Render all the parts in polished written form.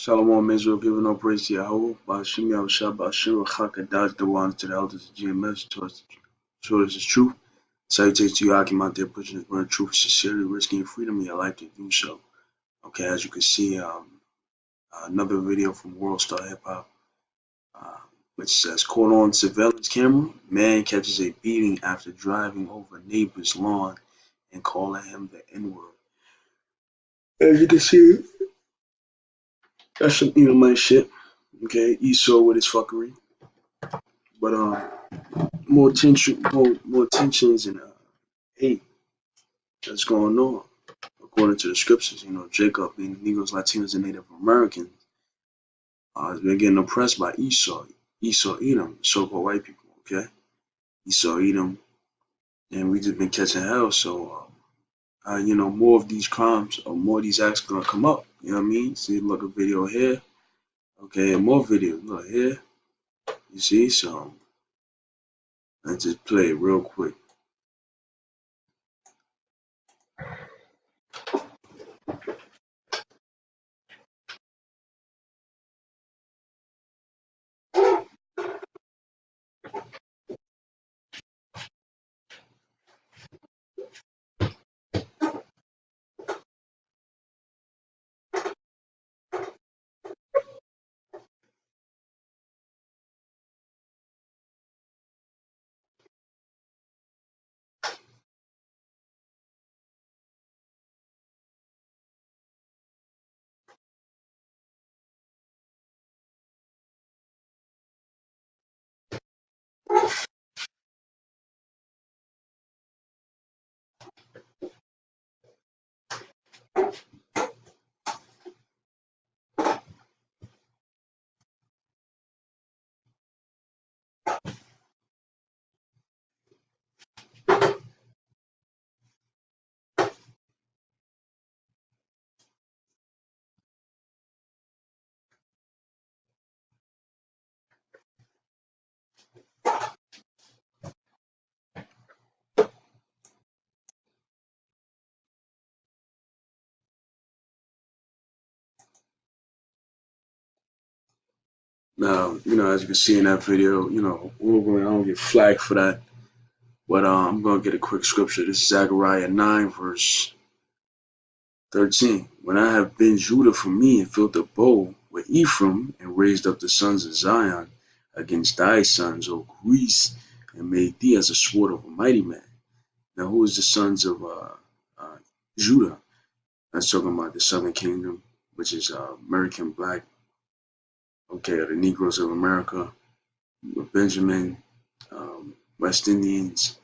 Shalom Israel, giving all praise to Yahweh, Ba'ashim Yahushua, Ba'ashim Chakadash, the ones to the elders of GMS, towards the truth. Salutations to you, Akim out there, pushing his word of truth, sincerely risking your freedom in your life to do so. Okay, as you can see, another video from World Star Hip Hop, which says, caught on surveillance camera, man catches a beating after driving over neighbor's lawn and calling him the N-word. As you can see, that's some Edomite shit. Okay, Esau with his fuckery. But more tension, more tensions and hate that's going on. According to the scriptures, Jacob and Negroes, Latinos, and Native Americans has been getting oppressed by Esau, Edom, so-called white people. Okay, Esau, Edom, and we just been catching hell. So, more of these crimes or more of these acts gonna come up. You know what I mean? See, look, a video here. Okay, and more videos. Look here. You see, so let's just play it real quick. Now, as you can see in that video, I don't get flagged for that, but I'm going to get a quick scripture. This is Zechariah 9, verse 13. When I have been Judah for me and filled the bowl with Ephraim and raised up the sons of Zion against thy sons, O Greece, and made thee as a sword of a mighty man. Now, who is the sons of Judah? That's talking about the Southern Kingdom, which is American Black, okay, or the Negroes of America, Benjamin, West Indians,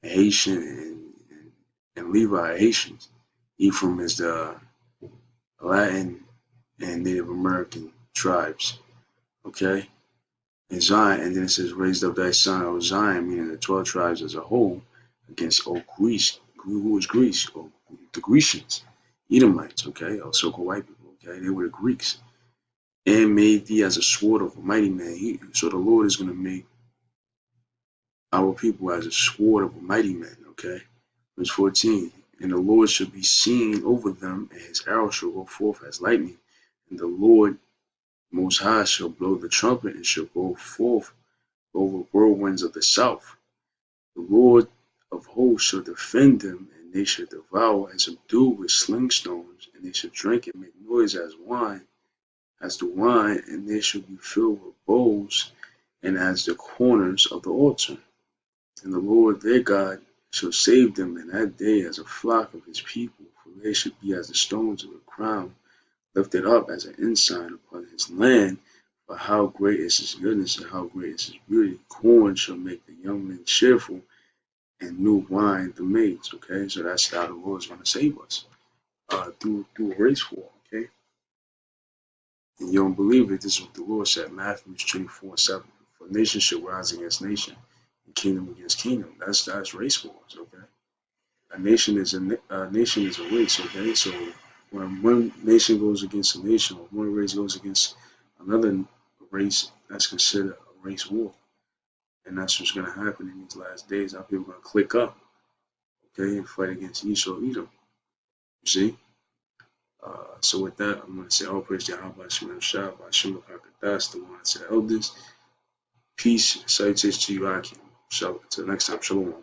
Haitian, and Levi Haitians. Ephraim is the Latin and Native American tribes. Okay? And Zion, and then it says, raised up thy son, O Zion, meaning the 12 tribes as a whole, against O Greece. Who was Greece? Oh, the Grecians, Edomites, okay? Or so-called white people, okay? They were the Greeks. And made thee as a sword of a mighty man. So the Lord is going to make our people as a sword of a mighty man, okay? Verse 14, and the Lord shall be seen over them, and his arrow shall go forth as lightning, and the Lord Most High shall blow the trumpet, and shall go forth over whirlwinds of the south. The Lord of hosts shall defend them, and they shall devour and subdue with sling stones, and they shall drink and make noise as the wine, and they shall be filled with bowls, and as the corners of the altar. And the Lord their God shall save them in that day as a flock of his people, for they should be as the stones of a crown, lifted up as an ensign upon his land. For how great is his goodness and how great is his beauty. Corn shall make the young men cheerful, and new wine the maids. Okay, so that's how the Lord is going to save us through a race war. Okay, and you don't believe it? This is what the Lord said, Matthew 24:7. For nation shall rise against nation, and kingdom against kingdom. That's race wars. Okay. A nation is a race, okay? So when one nation goes against a nation, or one race goes against another race, that's considered a race war. And that's what's going to happen in these last days. How people are going to click up, okay, and fight against Esau, Edom. You see? So with that, I'm going to say all praise to Yahweh Shem Shah, Shem Hakadas, the one to the elders. Peace, salutations to you, Akim. So until next time, Shalom.